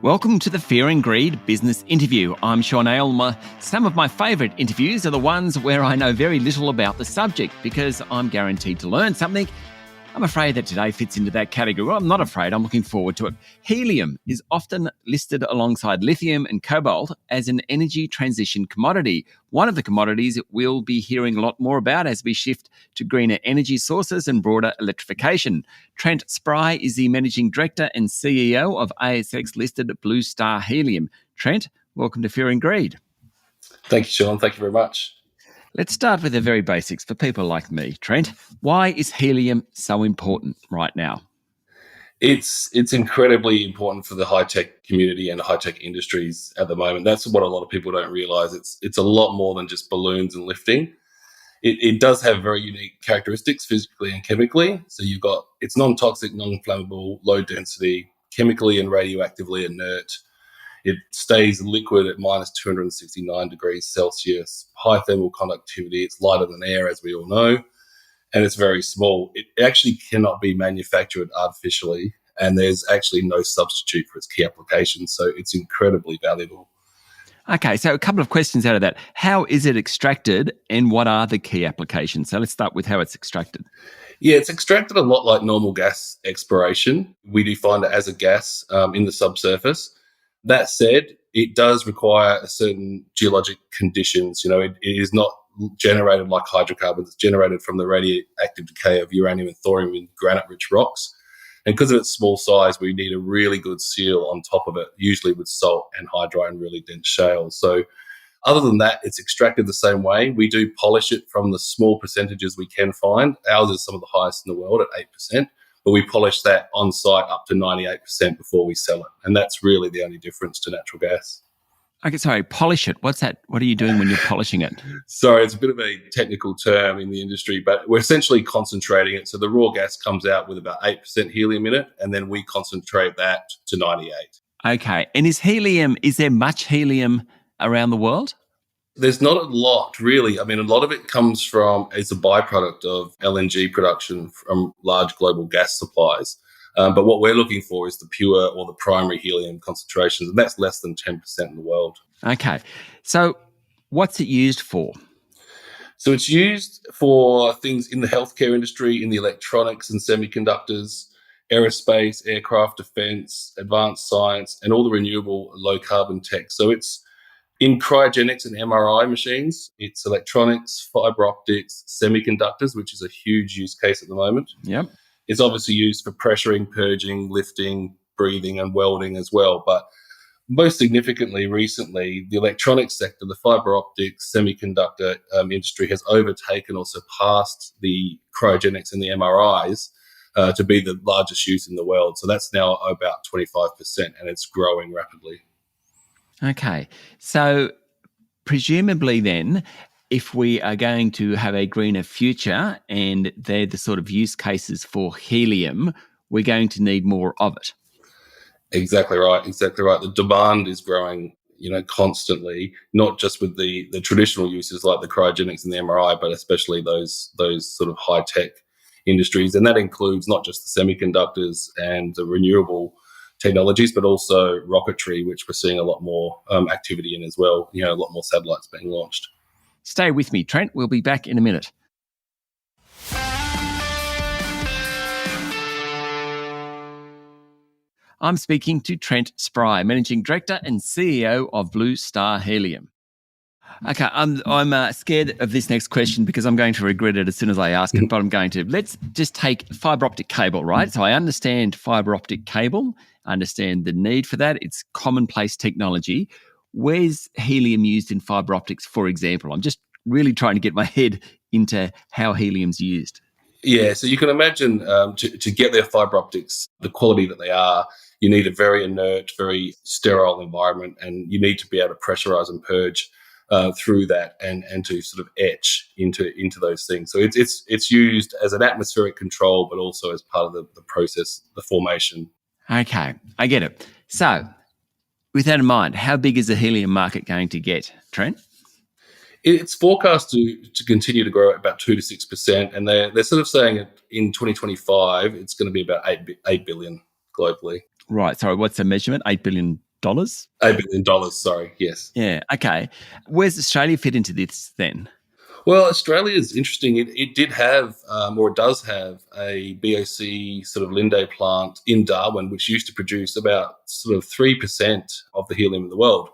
Welcome to the Fear and Greed Business Interview. I'm Sean Aylmer. Some of my favourite interviews are the ones where I know very little about the subject because I'm guaranteed to learn something. I'm afraid that today fits into that category. Well, I'm not afraid. I'm looking forward to it. Helium is often listed alongside lithium and cobalt as an energy transition commodity. One of the commodities we'll be hearing a lot more about as we shift to greener energy sources and broader electrification. Trent Spry is the Managing Director and CEO of ASX-listed Blue Star Helium. Trent, welcome to Fear and Greed. Thank you, Sean. Thank you very much. Let's start with the very basics for people like me. Trent, why is helium so important right now? It's incredibly important for the high-tech community and high-tech industries at the moment. That's what a lot of people don't realise. It's a lot more than just balloons and lifting. It does have very unique characteristics physically and chemically. So it's non-toxic, non-inflammable, low density, chemically and radioactively inert. It stays liquid at minus 269 degrees Celsius, high thermal conductivity. It's lighter than air, as we all know, and it's very small. It actually cannot be manufactured artificially, and there's actually no substitute for its key applications, so it's incredibly valuable. Okay, so a couple of questions out of that. How is it extracted and what are the key applications? So let's start with how it's extracted. Yeah, it's extracted a lot like normal gas exploration. We do find it as a gas in the subsurface. That said, it does require a certain geologic conditions. It is not generated like hydrocarbons. It's generated from the radioactive decay of uranium and thorium in granite-rich rocks. And because of its small size, we need a really good seal on top of it, usually with salt and hydride and really dense shales. So other than that, it's extracted the same way. We do polish it from the small percentages we can find. Ours is some of the highest in the world at 8%. But we polish that on site up to 98% before we sell it. And that's really the only difference to natural gas. Okay, sorry, polish it. What's that? What are you doing when you're polishing it? Sorry, it's a bit of a technical term in the industry, but we're essentially concentrating it. So the raw gas comes out with about 8% helium in it, and then we concentrate that to 98. Okay, and is there much helium around the world? There's not a lot, really. I mean, a lot of it comes from, it's a byproduct of LNG production from large global gas supplies. But what we're looking for is the pure or the primary helium concentrations, and that's less than 10% in the world. Okay. So what's it used for? So it's used for things in the healthcare industry, in the electronics and semiconductors, aerospace, aircraft defense, advanced science, and all the renewable low-carbon tech. So it's in cryogenics and MRI machines, it's electronics, fiber optics, semiconductors, which is a huge use case at the moment. Yep. It's obviously used for pressuring, purging, lifting, breathing, and welding as well. But most significantly, recently, the electronics sector, the fiber optics, semiconductor industry has overtaken or surpassed the cryogenics and the MRIs to be the largest use in the world. So that's now about 25%, and it's growing rapidly. Okay. So presumably then, if we are going to have a greener future and they're the sort of use cases for helium, we're going to need more of it. Exactly right. The demand is growing, constantly, not just with the traditional uses like the cryogenics and the MRI, but especially those sort of high-tech industries. And that includes not just the semiconductors and the renewable technologies, but also rocketry, which we're seeing a lot more activity in as well. A lot more satellites being launched. Stay with me, Trent. We'll be back in a minute. I'm speaking to Trent Spry, Managing Director and CEO of Blue Star Helium. Okay, I'm scared of this next question because I'm going to regret it as soon as I ask it, but I'm going to. Let's just take fibre optic cable, right? So I understand fibre optic cable, I understand the need for that. It's commonplace technology. Where's helium used in fibre optics, for example? I'm just really trying to get my head into how helium's used. Yeah, so you can imagine to get their fibre optics, the quality that they are, you need a very inert, very sterile environment, and you need to be able to pressurise and purge through that and to sort of etch into those things. So it's used as an atmospheric control, but also as part of the process, the formation. Okay, I get it. So with that in mind, how big is the helium market going to get, Trent? It's forecast to continue to grow at about 2 to 6%, and they're sort of saying in 2025 it's going to be about 8 billion globally. Right. Sorry, what's the measurement? $8 billion $8 billion, sorry, yes. Yeah, okay. Where's Australia fit into this then? Well, Australia is interesting. It did have, or it does have, a BOC sort of Linde plant in Darwin, which used to produce about sort of 3% of the helium in the world.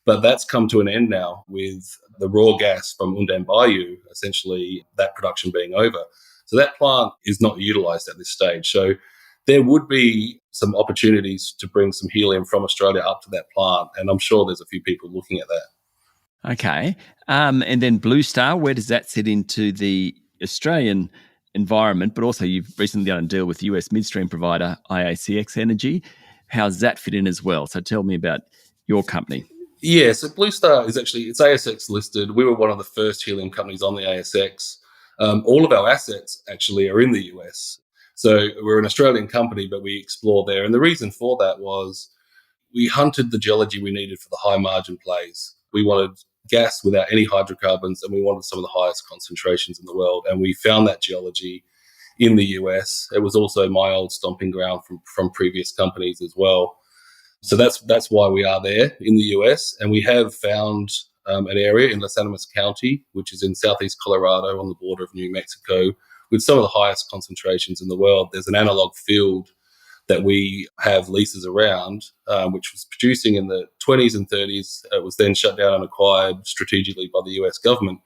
But that's come to an end now with the raw gas from Undang Bayou, essentially that production being over. So that plant is not utilised at this stage. So there would be some opportunities to bring some helium from Australia up to that plant. And I'm sure there's a few people looking at that. Okay. And then Blue Star, where does that sit into the Australian environment? But also you've recently done a deal with US midstream provider IACX Energy. How's that fit in as well? So tell me about your company. Yeah, so Blue Star is actually, it's ASX listed. We were one of the first helium companies on the ASX. All of our assets actually are in the US. So we're an Australian company, but we explore there. And the reason for that was we hunted the geology we needed for the high margin plays. We wanted gas without any hydrocarbons, and we wanted some of the highest concentrations in the world. And we found that geology in the US. It was also my old stomping ground from previous companies as well. So that's why we are there in the US. And we have found an area in Los Animas County, which is in southeast Colorado on the border of New Mexico, with some of the highest concentrations in the world. There's an analog field that we have leases around, which was producing in the 20s and 30s. It was then shut down and acquired strategically by the US government.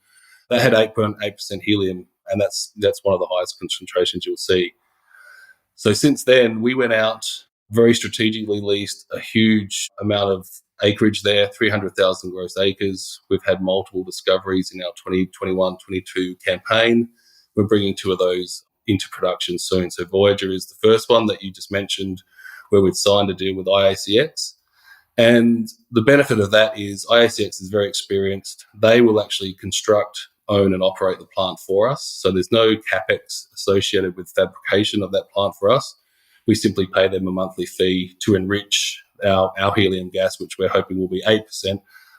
That had 8.8% helium, and that's one of the highest concentrations you'll see. So since then, we went out, very strategically leased a huge amount of acreage there, 300,000 gross acres. We've had multiple discoveries in our 2021-22 campaign. We're bringing two of those into production soon. So Voyager is the first one that you just mentioned, where we've signed a deal with IACX. And the benefit of that is IACX is very experienced. They will actually construct, own and operate the plant for us. So there's no capex associated with fabrication of that plant for us. We simply pay them a monthly fee to enrich our helium gas, which we're hoping will be 8%,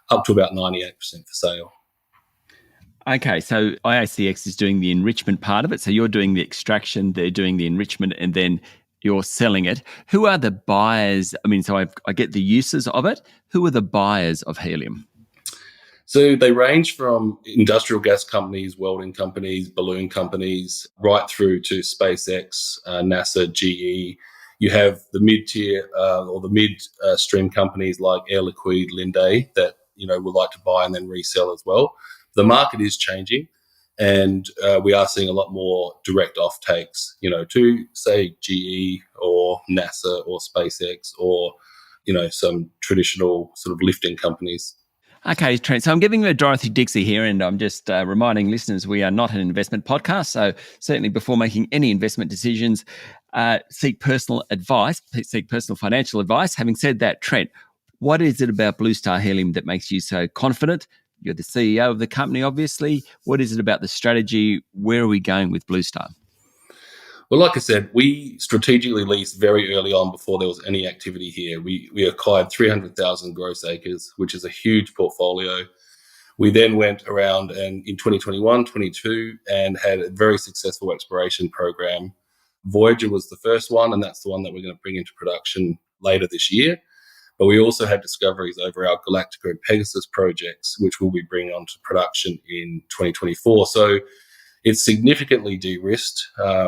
up to about 98% for sale. Okay, so IACX is doing the enrichment part of it. So you're doing the extraction, they're doing the enrichment, and then you're selling it. Who are the buyers? I mean, so I get the uses of it. Who are the buyers of helium? So they range from industrial gas companies, welding companies, balloon companies, right through to SpaceX, NASA, GE. You have the mid-tier or the mid-stream companies like Air Liquide, Linde that would like to buy and then resell as well. The market is changing, and we are seeing a lot more direct offtakes, to say GE or NASA or SpaceX or some traditional sort of lifting companies. Okay, Trent. So I'm giving you a Dorothy Dixie here, and I'm just reminding listeners we are not an investment podcast. So certainly before making any investment decisions, seek personal advice, seek personal financial advice. Having said that, Trent, what is it about Blue Star Helium that makes you so confident? You're the CEO of the company, obviously. What is it about the strategy? Where are we going with Blue Star? Well, like I said, we strategically leased very early on before there was any activity here. We acquired 300,000 gross acres, which is a huge portfolio. We then went around and in 2021, 22, and had a very successful exploration program. Voyager was the first one, and that's the one that we're going to bring into production later this year. But we also had discoveries over our Galactica and Pegasus projects, which we'll be bringing onto production in 2024. So it's significantly de-risked.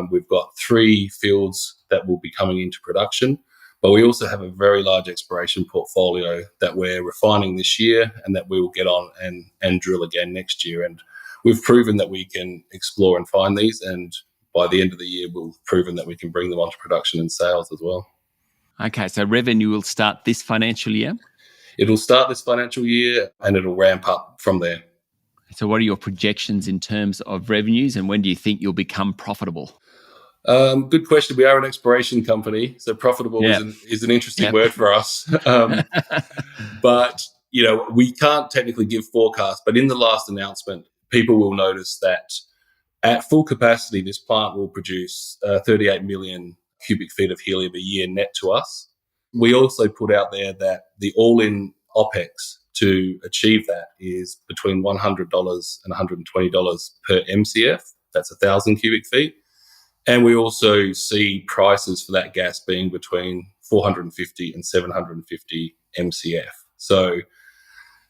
We've got 3 fields that will be coming into production, but we also have a very large exploration portfolio that we're refining this year and that we will get on and drill again next year. And we've proven that we can explore and find these, and by the end of the year, we'll have proven that we can bring them onto production and sales as well. Okay, so revenue will start this financial year? It'll start this financial year and it'll ramp up from there. So what are your projections in terms of revenues, and when do you think you'll become profitable? Good question. We are an exploration company, so profitable is an interesting word for us. But, we can't technically give forecasts, but in the last announcement, people will notice that at full capacity, this plant will produce 38 million cubic feet of helium a year net to us. We also put out there that the all-in OPEX to achieve that is between $100 and $120 per MCF. That's 1,000 cubic feet. And we also see prices for that gas being between $450 and $750 MCF. So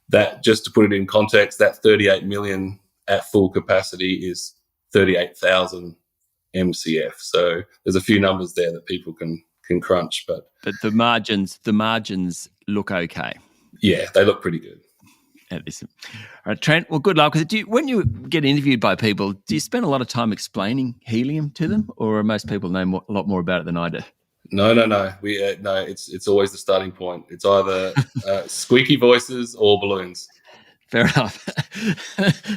that, just to put it in context, that 38 million at full capacity is 38,000 MCF. So there's a few numbers there that people can crunch, but the margins look okay. Yeah, they look pretty good. At this. All right, Trent, well, good luck. When you get interviewed by people, do you spend a lot of time explaining helium to them, or most people know a lot more about it than I do? No. It's always the starting point. It's either squeaky voices or balloons. Fair enough.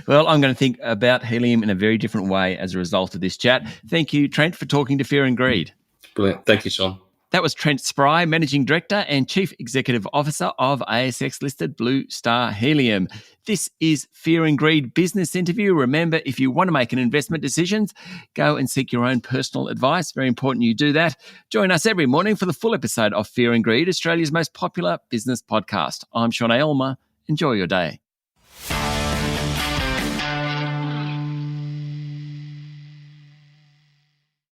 Well, I'm going to think about helium in a very different way as a result of this chat. Thank you, Trent, for talking to Fear and Greed. Brilliant. Thank you, Sean. That was Trent Spry, Managing Director and Chief Executive Officer of ASX-listed Blue Star Helium. This is Fear and Greed Business Interview. Remember, if you want to make an investment decision, go and seek your own personal advice. Very important you do that. Join us every morning for the full episode of Fear and Greed, Australia's most popular business podcast. I'm Sean Aylmer. Enjoy your day.